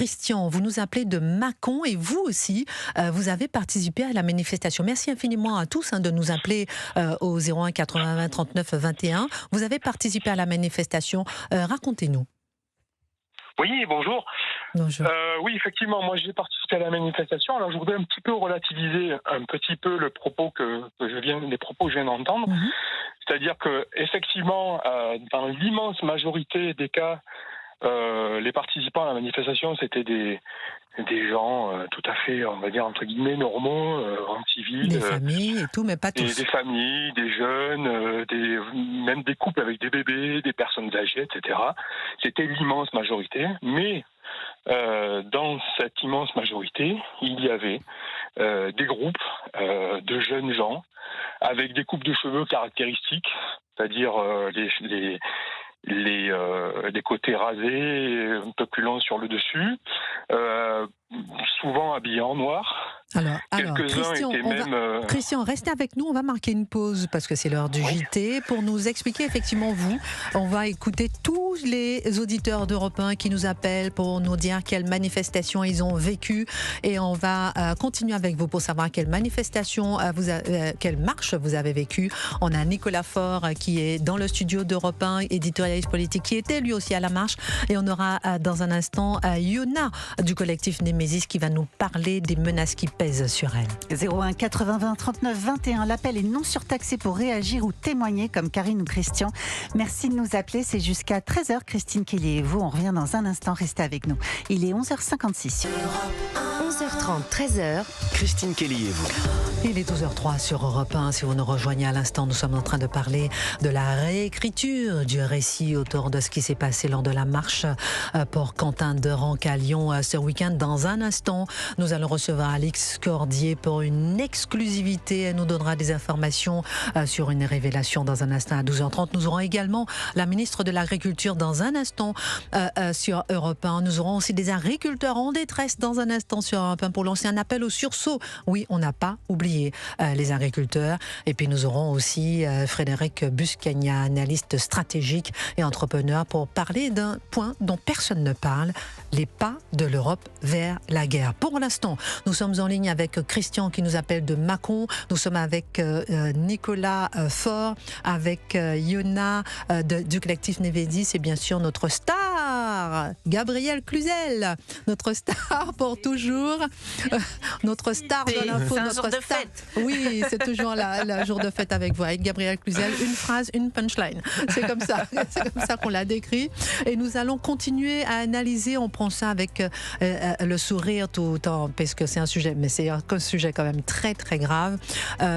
Christian, vous nous appelez de Mâcon et vous aussi, vous avez participé à la manifestation. Merci infiniment à tous de nous appeler au 01 80 20 39 21. Vous avez participé à la manifestation. Racontez-nous. Oui, bonjour. Bonjour. Oui, effectivement, moi j'ai participé à la manifestation. Alors je voudrais un petit peu relativiser un petit peu les propos que je viens d'entendre. C'est-à-dire que effectivement, dans l'immense majorité des cas, les participants à la manifestation, c'était des gens tout à fait, on va dire entre guillemets normaux, en civil. Des familles et tout, mais pas tous. Des familles, des jeunes, même des couples avec des bébés, des personnes âgées, etc. C'était l'immense majorité, mais dans cette immense majorité, il y avait des groupes de jeunes gens avec des coupes de cheveux caractéristiques, c'est-à-dire les côtés rasés, un peu plus longs sur le dessus, souvent habillés en noir. Alors Quelques-uns étaient même... Christian, restez avec nous, on va marquer une pause parce que c'est l'heure du JT pour nous expliquer effectivement vous. On va écouter tous les auditeurs d'Europe 1 qui nous appellent pour nous dire quelles manifestations ils ont vécues et on va continuer avec vous pour savoir quelle manifestation, quelle marche vous avez vécue. On a Nicolas Faure qui est dans le studio d'Europe 1, éditorialiste politique, qui était lui aussi à la marche et on aura dans un instant Yona du collectif Némésis qui va nous parler des menaces qui pèsent sur elle. 01 80 20 39 21. L'appel est non surtaxé pour réagir ou témoigner comme Karine ou Christian. Merci de nous appeler. C'est jusqu'à 13h. Christine Kelly et vous, on revient dans un instant. Restez avec nous. Il est 11h56. 11h30, 13h. Christine Kelly et vous. Il est 12h03 sur Europe 1. Si vous nous rejoignez à l'instant, nous sommes en train de parler de la réécriture du récit autour de ce qui s'est passé lors de la marche pour Quentin de Ranc à Lyon ce week-end. Dans un instant, nous allons recevoir Alix Cordier pour une exclusivité. Elle nous donnera des informations sur une révélation dans un instant à 12h30. Nous aurons également la ministre de l'Agriculture dans un instant sur Europe 1. Nous aurons aussi des agriculteurs en détresse dans un instant sur Europe 1 pour lancer un appel au sursaut. Oui, on n'a pas oublié les agriculteurs. Et puis nous aurons aussi Frédéric Buscagna, analyste stratégique et entrepreneur, pour parler d'un point dont personne ne parle, les pas de l'Europe vers la guerre. Pour l'instant, nous sommes en ligne avec Christian qui nous appelle de Mâcon. Nous sommes avec Nicolas Faure, avec Yona du collectif Némésis et bien sûr notre star, Gabriel Cluzel, notre star pour toujours, notre star de l'info, notre star. Oui, c'est toujours la jour de fête avec vous, avec Gabriel Cluzel. Une phrase, une punchline. C'est comme ça qu'on l'a décrit. Et nous allons continuer à analyser. On prend ça avec le sourire tout autant, parce que c'est un sujet, mais c'est un sujet quand même très très grave,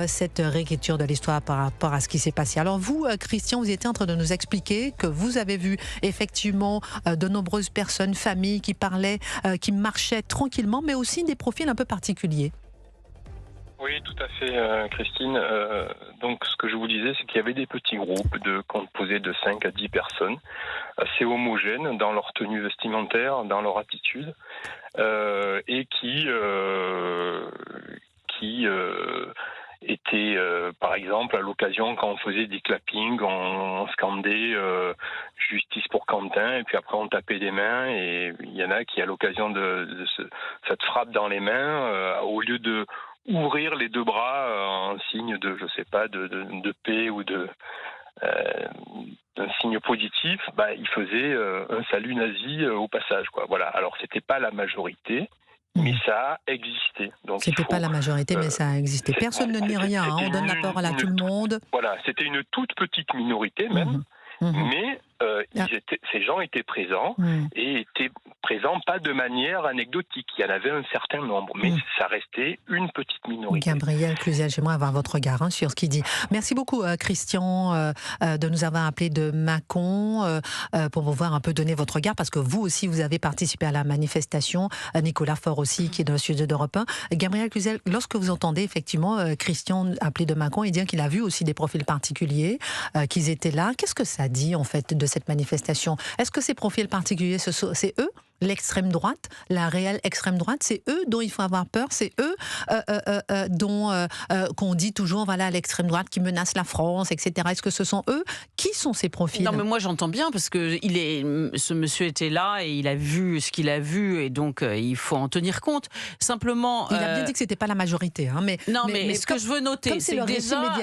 cette réécriture de l'histoire par rapport à ce qui s'est passé. Alors vous, Christian, vous étiez en train de nous expliquer que vous avez vu effectivement de nombreuses personnes, familles qui parlaient, qui marchaient tranquillement, mais aussi des profils un peu particuliers. Oui, tout à fait, Christine. Donc, ce que je vous disais, c'est qu'il y avait des petits groupes composés de 5 à 10 personnes, assez homogènes dans leur tenue vestimentaire, dans leur attitude, et qui étaient, par exemple, à l'occasion, quand on faisait des clappings, on scandait justice pour Quentin, et puis après on tapait des mains, et il y en a qui, à l'occasion de cette frappe dans les mains, au lieu de ouvrir les deux bras en signe de, je sais pas, de paix ou d'un signe positif, il faisait un salut nazi au passage, quoi. Voilà. Alors c'était pas la majorité, mais ça a existé. Donc c'était pas la majorité, mais ça a existé. Personne ne nie rien. On donne la parole à tout le monde. Voilà, c'était une toute petite minorité même, mais ces gens étaient présents et étaient présents pas de manière anecdotique. Il y en avait un certain nombre, mais ça restait une petite minorité. Gabriel Cluzel, j'aimerais avoir votre regard sur ce qu'il dit. Merci beaucoup, Christian, de nous avoir appelé de Mâcon pour pouvoir un peu donner votre regard, parce que vous aussi, vous avez participé à la manifestation. Nicolas Faure aussi, qui est dans le studio d'Europe 1. Gabriel Cluzel, lorsque vous entendez effectivement Christian appelé de Mâcon et dire qu'il a vu aussi des profils particuliers, qu'ils étaient là, qu'est-ce que ça dit en fait de cette manifestation? Est-ce que ces profils particuliers, c'est eux? l'extrême droite, la réelle extrême droite, c'est eux dont il faut avoir peur, c'est eux qu'on dit toujours, voilà, l'extrême droite qui menace la France, etc. Est-ce que ce sont eux? Qui sont ces profils? Non, mais moi j'entends bien, parce que ce monsieur était là et il a vu ce qu'il a vu, et donc il faut en tenir compte. Simplement... Il a bien dit que c'était pas la majorité. Hein, mais ce que je veux noter, c'est que déjà,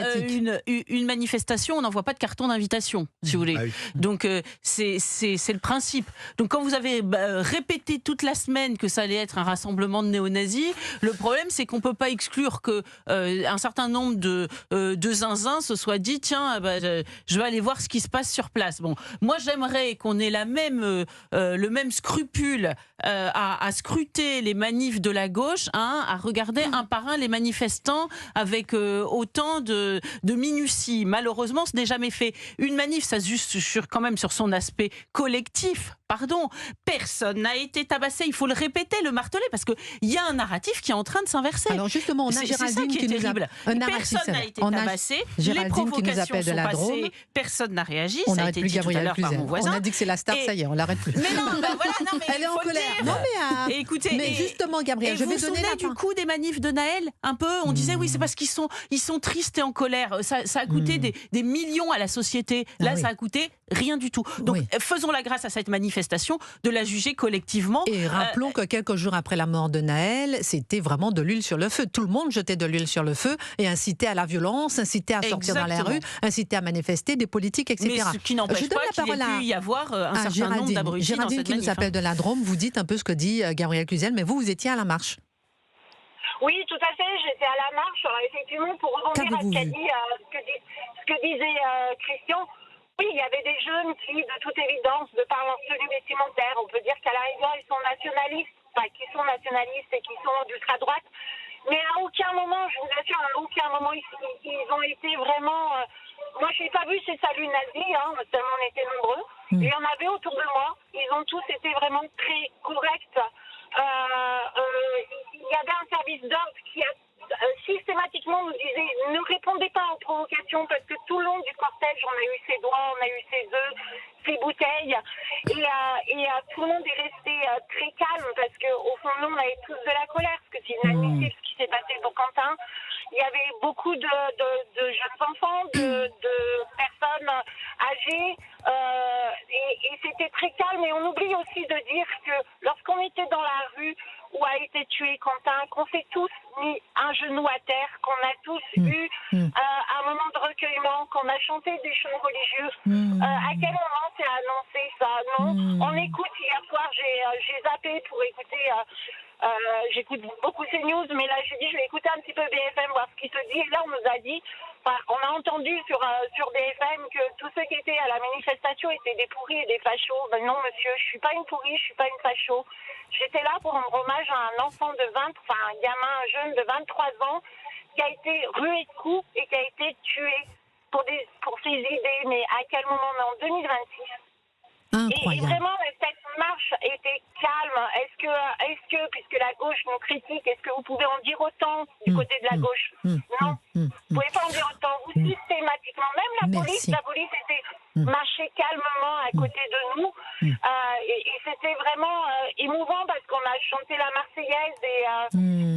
une manifestation, on n'envoie pas de carton d'invitation, si vous voulez. Ah oui. Donc c'est le principe. Donc quand vous avez répété toute la semaine que ça allait être un rassemblement de néo-nazis, le problème c'est qu'on ne peut pas exclure qu'un certain nombre de zinzins se soient dit, tiens, je vais aller voir ce qui se passe sur place. Bon, moi j'aimerais qu'on ait le même scrupule à scruter les manifs de la gauche, à regarder un par un les manifestants avec autant de minutie. Malheureusement, ce n'est jamais fait. Une manif, ça se juge quand même sur son aspect collectif. Pardon, personne n'a été tabassé. Il faut le répéter, le marteler, parce qu'il y a un narratif qui est en train de s'inverser. Alors justement, on a Géraldine qui nous a... Personne n'a été tabassé. Les provocations sont passées. Personne n'a réagi. On ça a été dit tout à l'heure par mon voisin. On a dit que c'est la star, ça y est, on l'arrête plus. Mais non, voilà, non, mais elle est en colère. Non, mais écoutez, mais justement, Gabrielle, je vais donner la du coup des manifs de Naël, un peu. On disait oui, c'est parce qu'ils sont tristes et en colère. Ça a coûté des millions à la société. Là, ça a coûté rien du tout. Donc, faisons la grâce à cette manifestation de la juger collectivement. Et rappelons que quelques jours après la mort de Naël, c'était vraiment de l'huile sur le feu. Tout le monde jetait de l'huile sur le feu et incitait à la violence, incitait à sortir dans la rue, incitait à manifester, des politiques, etc. Mais ce qui n'empêche pas qu'il y ait pu y avoir un certain nombre d'abrutis dans cette manif. Géraldine qui nous appelle de la Drôme, vous dites un peu ce que dit Gabrielle Cluzel, mais vous étiez à la marche. Oui, tout à fait, j'étais à la marche. Alors, effectivement, pour rebondir à ce que disait Christian, oui, il y avait des jeunes qui, de toute évidence, de par leur tenue vestimentaire, on peut dire qu'à la rigueur, ils sont nationalistes, et qui sont d'ultra-droite. Mais à aucun moment, je vous assure, à aucun moment, ils ont été vraiment... moi, je n'ai pas vu ces saluts nazis, tellement on était nombreux. Il y en avait autour de moi. Ils ont tous été vraiment très corrects. Il y avait un service d'ordre qui a systématiquement nous disait ne répondez pas aux provocations, parce que tout le long du cortège on a eu ses doigts, on a eu ses œufs, ses bouteilles, et tout le monde est resté très calme, parce qu'au fond nous on avait tous de la colère, parce que c'est inadmissible ce qui s'est passé pour Quentin. Il y avait beaucoup de jeunes enfants, de personnes âgées, et c'était très calme. Et on oublie aussi de dire que lorsqu'on était dans la rue où a été tué Quentin, qu'on s'est tous mis un genou à terre, qu'on a tous eu un moment de recueillement, qu'on a chanté des chants religieux. À quel moment c'est annoncé ça? Non, on écoute. Hier soir, j'ai zappé pour écouter... j'écoute beaucoup CNews, mais là j'ai dit je vais écouter un petit peu BFM, voir ce qui se dit. Et là on nous a dit, on a entendu sur BFM que tous ceux qui étaient à la manifestation étaient des pourris et des fachos. Ben non monsieur, je suis pas une pourrie, je suis pas une facho. J'étais là pour rendre hommage à un enfant un gamin, un jeune de 23 ans qui a été rué de coups et qui a été tué pour ses idées. Mais à quel moment? On est en 2026. Et vraiment, cette marche était calme. Est-ce que, puisque la gauche nous critique, est-ce que vous pouvez en dire autant du côté de la gauche? Non, vous ne pouvez pas en dire autant. Vous, systématiquement, même la police était marcher calmement à côté de nous. Et c'était vraiment émouvant, parce qu'on a chanté la Marseillaise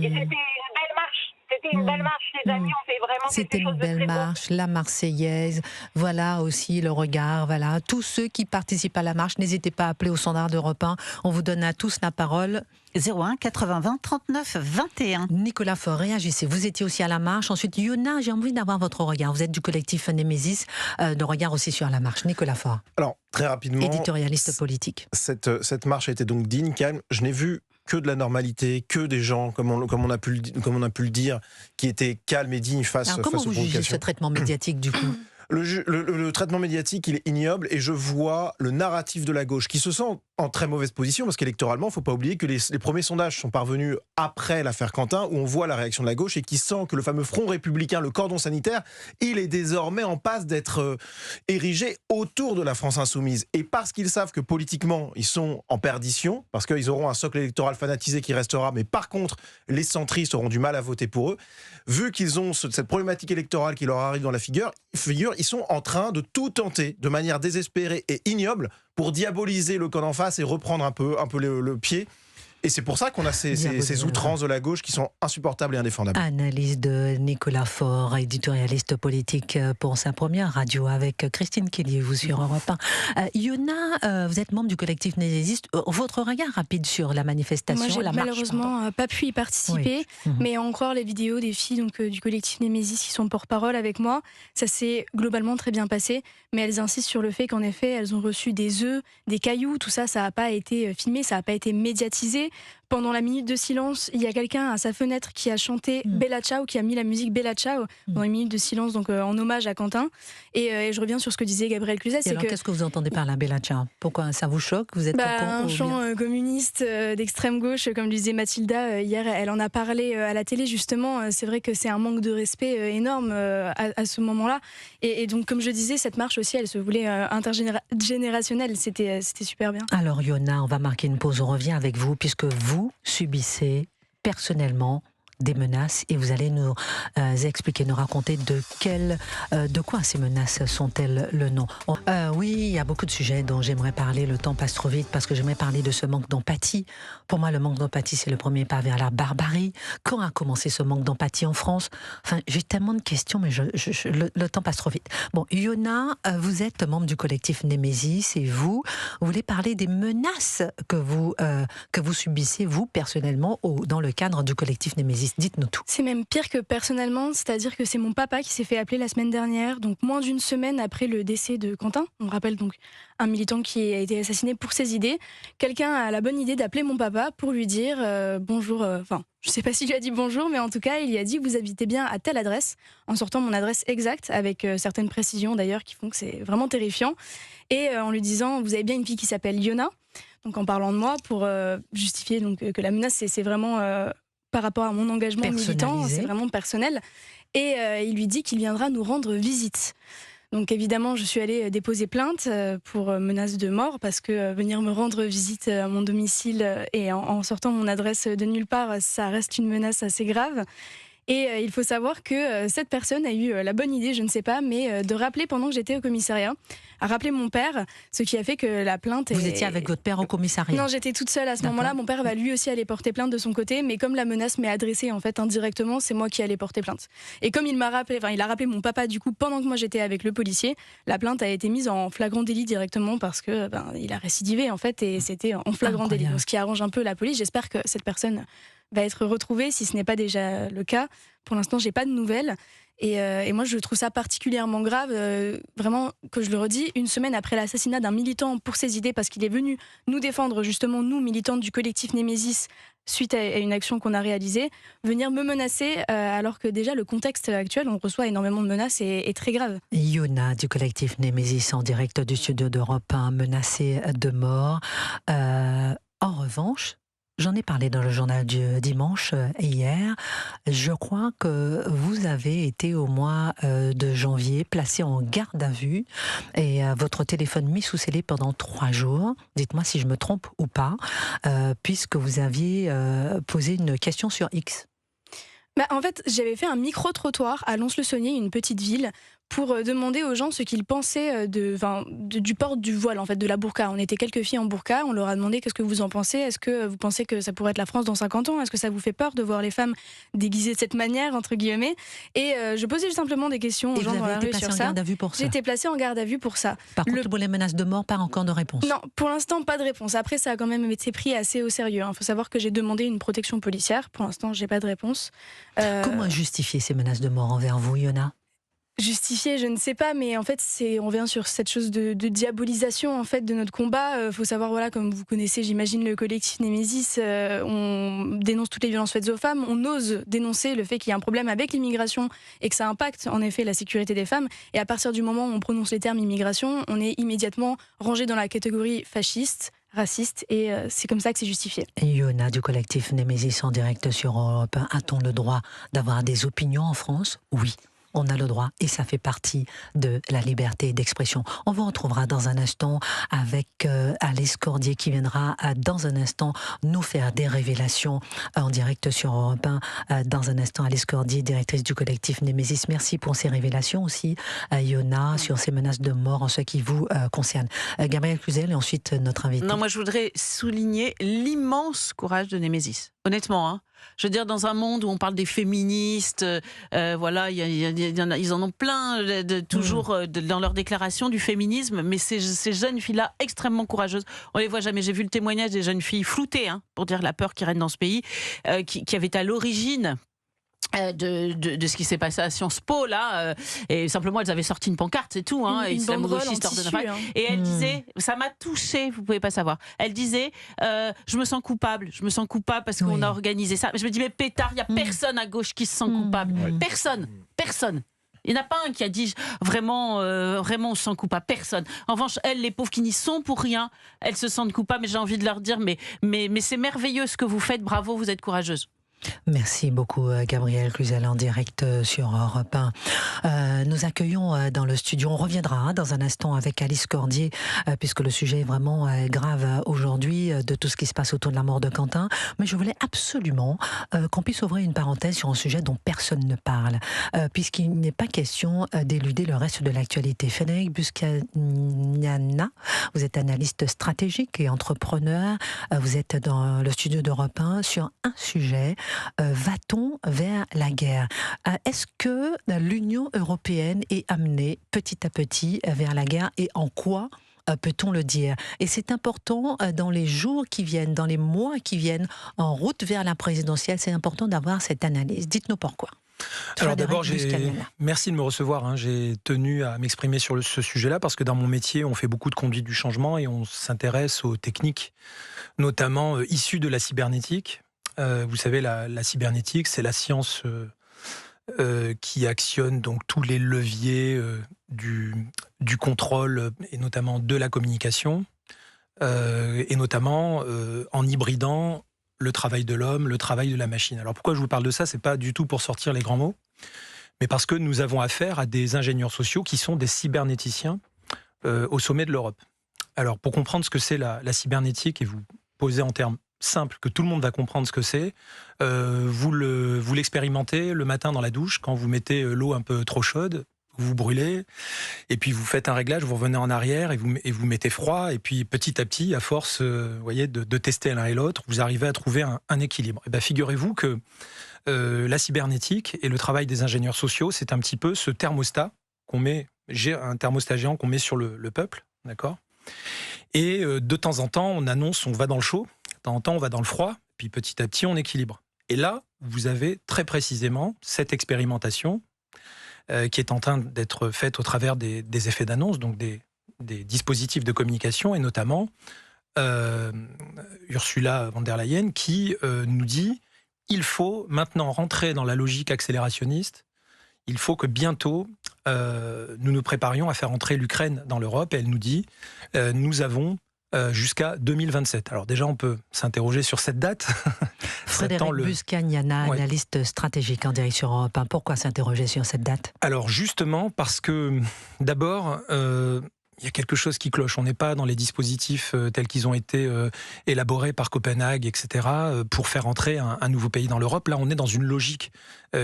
et c'était une belle marche. C'était une belle marche, les amis, on fait vraiment quelque chose de très beau. C'était une belle marche, la Marseillaise, voilà aussi le regard, voilà. Tous ceux qui participent à la marche, n'hésitez pas à appeler au standard d'Europe 1, on vous donne à tous la parole. 01 80 20 39 21. Nicolas Faure, réagissez, vous étiez aussi à la marche. Ensuite, Yona, j'ai envie d'avoir votre regard. Vous êtes du collectif Némésis, de regard aussi sur la marche. Nicolas Faure. Alors, très rapidement... Éditorialiste politique. Cette marche a été donc digne, calme. Je n'ai vu que de la normalité, que des gens, comme on a pu le dire, qui étaient calmes et dignes face aux provocations. Comment vous jugez ce traitement médiatique, du coup? Le traitement médiatique, il est ignoble, et je vois le narratif de la gauche qui se sent en très mauvaise position, parce qu'électoralement, il ne faut pas oublier que les premiers sondages sont parvenus après l'affaire Quentin, où on voit la réaction de la gauche et qui sent que le fameux front républicain, le cordon sanitaire, il est désormais en passe d'être érigé autour de la France insoumise. Et parce qu'ils savent que politiquement, ils sont en perdition, parce qu'ils auront un socle électoral fanatisé qui restera, mais par contre, les centristes auront du mal à voter pour eux, vu qu'ils ont cette problématique électorale qui leur arrive dans la figure, ils sont en train de tout tenter de manière désespérée et ignoble pour diaboliser le camp d'en face et reprendre un peu le pied. Et c'est pour ça qu'on a ces outrances de la gauche qui sont insupportables et indéfendables. Analyse de Nicolas Faure, éditorialiste politique pour sa première radio avec Christine Kelly, vous sur Europe 1. Yona, vous êtes membre du collectif Némésis. Votre regard rapide sur la manifestation, Moi, j'ai malheureusement pas pu y participer, oui. mais encore les vidéos des filles du collectif Némésis qui sont porte-parole avec moi, ça s'est globalement très bien passé, mais elles insistent sur le fait qu'en effet, elles ont reçu des œufs, des cailloux, tout ça, ça n'a pas été filmé, ça n'a pas été médiatisé. Pendant la minute de silence, il y a quelqu'un à sa fenêtre qui a chanté Bella Ciao, qui a mis la musique Bella Ciao pendant une minute de silence, donc en hommage à Quentin. Et je reviens sur ce que disait Gabriel Cluzet. Qu'est-ce que vous entendez par la Bella Ciao? Pourquoi ça vous choque? Vous êtes un chant communiste d'extrême gauche, comme le disait Mathilda hier, elle en a parlé à la télé justement. C'est vrai que c'est un manque de respect énorme à ce moment-là. Et donc, comme je disais, cette marche aussi, elle se voulait intergénérationnelle. C'était super bien. Alors, Yona, on va marquer une pause. On revient avec vous, puisque vous subissez personnellement des menaces et vous allez nous expliquer, nous raconter de quoi ces menaces sont-elles le nom. Oui, il y a beaucoup de sujets dont j'aimerais parler, le temps passe trop vite parce que j'aimerais parler de ce manque d'empathie. Pour moi, le manque d'empathie, c'est le premier pas vers la barbarie. Quand a commencé ce manque d'empathie en France? Enfin, j'ai tellement de questions, mais le temps passe trop vite. Bon, Yona, vous êtes membre du collectif Némésis et vous voulez parler des menaces que vous subissez, vous, personnellement, dans le cadre du collectif Némésis. Dites-nous tout. C'est même pire que personnellement, c'est-à-dire que c'est mon papa qui s'est fait appeler la semaine dernière, donc moins d'une semaine après le décès de Quentin. On rappelle donc un militant qui a été assassiné pour ses idées. Quelqu'un a la bonne idée d'appeler mon papa pour lui dire bonjour, je ne sais pas s'il lui a dit bonjour, mais en tout cas, il lui a dit vous habitez bien à telle adresse, en sortant mon adresse exacte, avec certaines précisions d'ailleurs qui font que c'est vraiment terrifiant, et en lui disant vous avez bien une fille qui s'appelle Yona, donc en parlant de moi pour justifier donc, que la menace c'est vraiment... par rapport à mon engagement militant, c'est vraiment personnel. Et il lui dit qu'il viendra nous rendre visite. Donc évidemment, je suis allée déposer plainte pour menace de mort, parce que venir me rendre visite à mon domicile et en sortant mon adresse de nulle part, ça reste une menace assez grave. Et il faut savoir que cette personne a eu la bonne idée, je ne sais pas, mais de rappeler pendant que j'étais au commissariat, a rappelé mon père, ce qui a fait que la plainte... Vous étiez avec votre père au commissariat? Non, j'étais toute seule à ce moment-là. Mon père va lui aussi aller porter plainte de son côté, mais comme la menace m'est adressée en fait indirectement, c'est moi qui allais porter plainte. Et comme il a rappelé mon papa du coup pendant que moi j'étais avec le policier, la plainte a été mise en flagrant délit directement parce que il a récidivé en fait et c'était en flagrant délit. Donc, ce qui arrange un peu la police. J'espère que cette personne va être retrouvée si ce n'est pas déjà le cas. Pour l'instant, j'ai pas de nouvelles. Et moi, je trouve ça particulièrement grave, vraiment, que je le redis, une semaine après l'assassinat d'un militant pour ses idées, parce qu'il est venu nous défendre, justement, nous, militantes du collectif Némésis, suite à une action qu'on a réalisée, venir me menacer, alors que déjà, le contexte actuel, on reçoit énormément de menaces et est très grave. Yona, du collectif Némésis, en direct du studio d'Europe 1, menacée de mort. En revanche, j'en ai parlé dans le journal du dimanche hier. Je crois que vous avez été au mois de janvier placé en garde à vue et votre téléphone mis sous scellé pendant 3 jours. Dites-moi si je me trompe ou pas, puisque vous aviez posé une question sur X. En fait, j'avais fait un micro-trottoir à Lons-le-Saunier, une petite ville, pour demander aux gens ce qu'ils pensaient du port du voile, en fait, de la burqa. On était quelques filles en burqa, on leur a demandé qu'est-ce que vous en pensez, est-ce que vous pensez que ça pourrait être la France dans 50 ans, est-ce que ça vous fait peur de voir les femmes déguisées de cette manière, entre guillemets. Et je posais simplement des questions aux gens dans la rue sur ça. J'ai été placée en garde à vue pour ça. Par contre, pour les menaces de mort, pas encore de réponse? Non, pour l'instant, pas de réponse. Après, ça a quand même été pris assez au sérieux. Il faut savoir que j'ai demandé une protection policière. Pour l'instant, j'ai pas de réponse. Comment justifier ces menaces de mort envers vous, Yona? Justifier, je ne sais pas, mais en fait, on revient sur cette chose de diabolisation en fait de notre combat. Faut savoir, voilà, comme vous connaissez, j'imagine, le collectif Némésis, on dénonce toutes les violences faites aux femmes, on ose dénoncer le fait qu'il y a un problème avec l'immigration et que ça impacte en effet la sécurité des femmes. Et à partir du moment où on prononce les termes immigration, on est immédiatement rangé dans la catégorie fasciste, raciste, et c'est comme ça que c'est justifié. Yona, du collectif Némésis, en direct sur Europe 1. A-t-on le droit d'avoir des opinions en France? Oui. on a le droit et ça fait partie de la liberté d'expression. On vous retrouvera dans un instant avec Alice Cordier qui viendra dans un instant nous faire des révélations en direct sur Europe 1. Dans un instant, Alice Cordier, directrice du collectif Némésis. Merci pour ces révélations aussi, Yona, sur ces menaces de mort en ce qui vous concerne. Gabriel Cluzel et ensuite notre invité. Non, moi je voudrais souligner l'immense courage de Némésis. Honnêtement, hein. Je veux dire, dans un monde où on parle des féministes, voilà, ils en ont plein toujours dans leurs déclarations du féminisme, mais ces jeunes filles-là, extrêmement courageuses, on les voit jamais. J'ai vu le témoignage des jeunes filles floutées, hein, pour dire la peur qui règne dans ce pays, qui avaient à l'origine de ce qui s'est passé à Sciences Po là, et simplement elles avaient sorti une pancarte, c'est tout, hein, islamo-gauchiste hors de notre pays. Et elle disait, ça m'a touchée, vous pouvez pas savoir, elle disait je me sens coupable parce qu'on a organisé ça. Je me dis mais pétard, il y a personne à gauche qui se sent coupable, personne. Il n'y en a pas un qui a dit vraiment on se sent coupable, personne. En revanche, elles, les pauvres qui n'y sont pour rien, elles se sentent coupables, mais j'ai envie de leur dire mais c'est merveilleux ce que vous faites, bravo, vous êtes courageuses. Merci beaucoup Gabriel Cluzel en direct sur Europe 1. Nous accueillons dans le studio, on reviendra dans un instant avec Alice Cordier puisque le sujet est vraiment grave aujourd'hui de tout ce qui se passe autour de la mort de Quentin, mais je voulais absolument qu'on puisse ouvrir une parenthèse sur un sujet dont personne ne parle puisqu'il n'est pas question d'éluder le reste de l'actualité. Frédéric Buscagnana, vous êtes analyste stratégique et entrepreneur, vous êtes dans le studio d'Europe 1 sur un sujet. Va-t-on vers la guerre ? Est-ce que l'Union européenne est amenée petit à petit vers la guerre et en quoi peut-on le dire ? Et c'est important dans les jours qui viennent, dans les mois qui viennent, en route vers la présidentielle, c'est important d'avoir cette analyse. Dites-nous pourquoi. Alors d'abord, merci de me recevoir. Hein. J'ai tenu à m'exprimer sur ce sujet-là parce que dans mon métier, on fait beaucoup de conduite du changement et on s'intéresse aux techniques, notamment issues de la cybernétique. Vous savez, la cybernétique, c'est la science qui actionne donc tous les leviers du contrôle et notamment de la communication, et notamment en hybridant le travail de l'homme, le travail de la machine. Alors pourquoi je vous parle de ça ? C'est pas du tout pour sortir les grands mots, mais parce que nous avons affaire à des ingénieurs sociaux qui sont des cybernéticiens au sommet de l'Europe. Alors pour comprendre ce que c'est la cybernétique et vous poser en termes simple, que tout le monde va comprendre ce que c'est. Vous l'expérimentez le matin dans la douche, quand vous mettez l'eau un peu trop chaude, vous brûlez, et puis vous faites un réglage, vous revenez en arrière, et vous mettez froid, et puis petit à petit, à force voyez, de tester l'un et l'autre, vous arrivez à trouver un équilibre. Et bien, figurez-vous que la cybernétique et le travail des ingénieurs sociaux, c'est un petit peu ce thermostat qu'on met, j'ai un thermostat géant qu'on met sur le peuple, d'accord ? Et de temps en temps, on annonce, on va dans le chaud, de temps en temps, on va dans le froid, puis petit à petit, on équilibre. Et là, vous avez très précisément cette expérimentation qui est en train d'être faite au travers des effets d'annonce, donc des dispositifs de communication, et notamment Ursula von der Leyen qui nous dit « il faut maintenant rentrer dans la logique accélérationniste, il faut que bientôt nous nous préparions à faire entrer l'Ukraine dans l'Europe ». Et elle nous dit nous avons jusqu'à 2027. Alors déjà, on peut s'interroger sur cette date. Frédéric Buscagnana, analyste stratégique en direct sur Europe 1. Pourquoi s'interroger sur cette date ? Alors justement parce que, d'abord, il y a quelque chose qui cloche. On n'est pas dans les dispositifs tels qu'ils ont été élaborés par Copenhague, etc., pour faire entrer un nouveau pays dans l'Europe. Là, on est dans une logique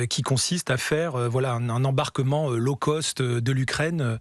qui consiste à faire un embarquement low cost de l'Ukraine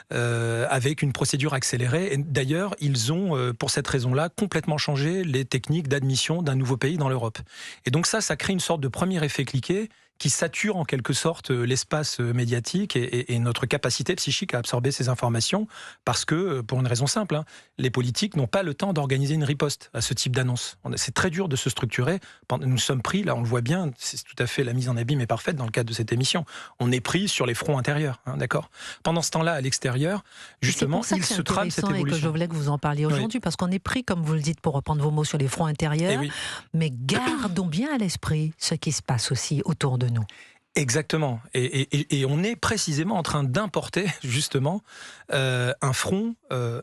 avec une procédure accélérée. Et d'ailleurs, ils ont, pour cette raison-là, complètement changé les techniques d'admission d'un nouveau pays dans l'Europe. Et donc ça crée une sorte de premier effet cliquet qui sature en quelque sorte l'espace médiatique et notre capacité psychique à absorber ces informations, parce que, pour une raison simple, les politiques n'ont pas le temps d'organiser une riposte à ce type d'annonce. C'est très dur de se structurer. Nous sommes pris, là on le voit bien, c'est tout à fait, la mise en abîme est parfaite dans le cadre de cette émission. On est pris sur les fronts intérieurs, d'accord ? Pendant ce temps-là, à l'extérieur, justement, il se trame cette évolution. Et que je voulais que vous en parliez aujourd'hui, parce qu'on est pris, comme vous le dites, pour reprendre vos mots, sur les fronts intérieurs, mais gardons bien à l'esprit ce qui se passe aussi autour de nous. Exactement. Et on est précisément en train d'importer justement un front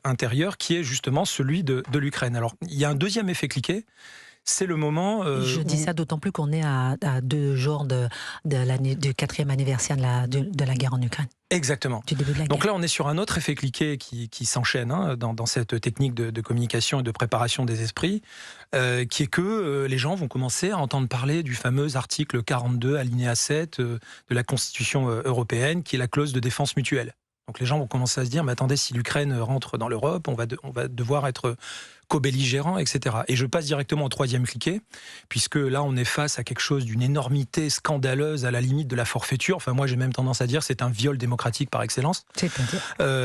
intérieur qui est justement celui de l'Ukraine. Alors, il y a un deuxième effet cliquet, c'est le moment. Je dis ça d'autant plus qu'on est à 2 jours du 4e anniversaire de la guerre en Ukraine. Exactement. Du début de la guerre. Donc là, on est sur un autre effet cliquet qui s'enchaîne dans cette technique de communication et de préparation des esprits, qui est que les gens vont commencer à entendre parler du fameux article 42, alinéa 7 de la Constitution européenne, qui est la clause de défense mutuelle. Donc les gens vont commencer à se dire, mais attendez, si l'Ukraine rentre dans l'Europe, on va devoir être co-belligérant, etc. Et je passe directement au 3e cliquet, puisque là, on est face à quelque chose d'une énormité scandaleuse, à la limite de la forfaiture. Enfin, moi, j'ai même tendance à dire c'est un viol démocratique par excellence.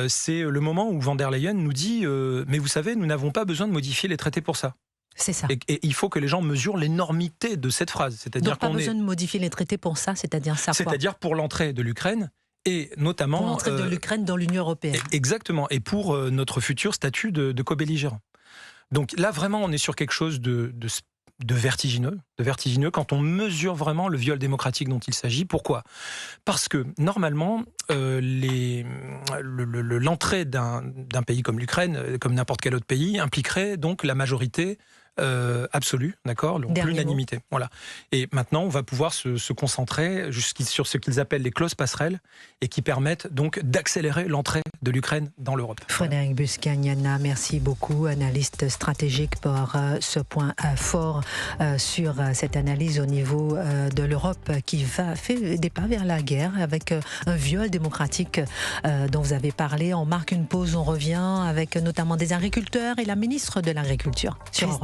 C'est le moment où von der Leyen nous dit mais vous savez, nous n'avons pas besoin de modifier les traités pour ça. C'est ça. Et il faut que les gens mesurent l'énormité de cette phrase. C'est-à-dire donc pas besoin de modifier les traités pour ça, c'est-à-dire ça quoi ? C'est-à-dire pour l'entrée de l'Ukraine, et notamment... Pour l'entrée de l'Ukraine dans l'Union européenne. Exactement, et pour notre futur statut de co-belligérant. Donc là, vraiment, on est sur quelque chose de vertigineux quand on mesure vraiment le viol démocratique dont il s'agit. Pourquoi ? Parce que, normalement, l'entrée d'un pays comme l'Ukraine, comme n'importe quel autre pays, impliquerait donc la majorité absolue, d'accord, l'unanimité. Voilà. Et maintenant, on va pouvoir se concentrer sur ce qu'ils appellent les clauses passerelles et qui permettent donc d'accélérer l'entrée de l'Ukraine dans l'Europe. Frédéric Buscagnana, merci beaucoup, analyste stratégique pour ce point fort sur cette analyse au niveau de l'Europe qui fait des pas vers la guerre avec un viol démocratique dont vous avez parlé. On marque une pause, on revient avec notamment des agriculteurs et la ministre de l'Agriculture sur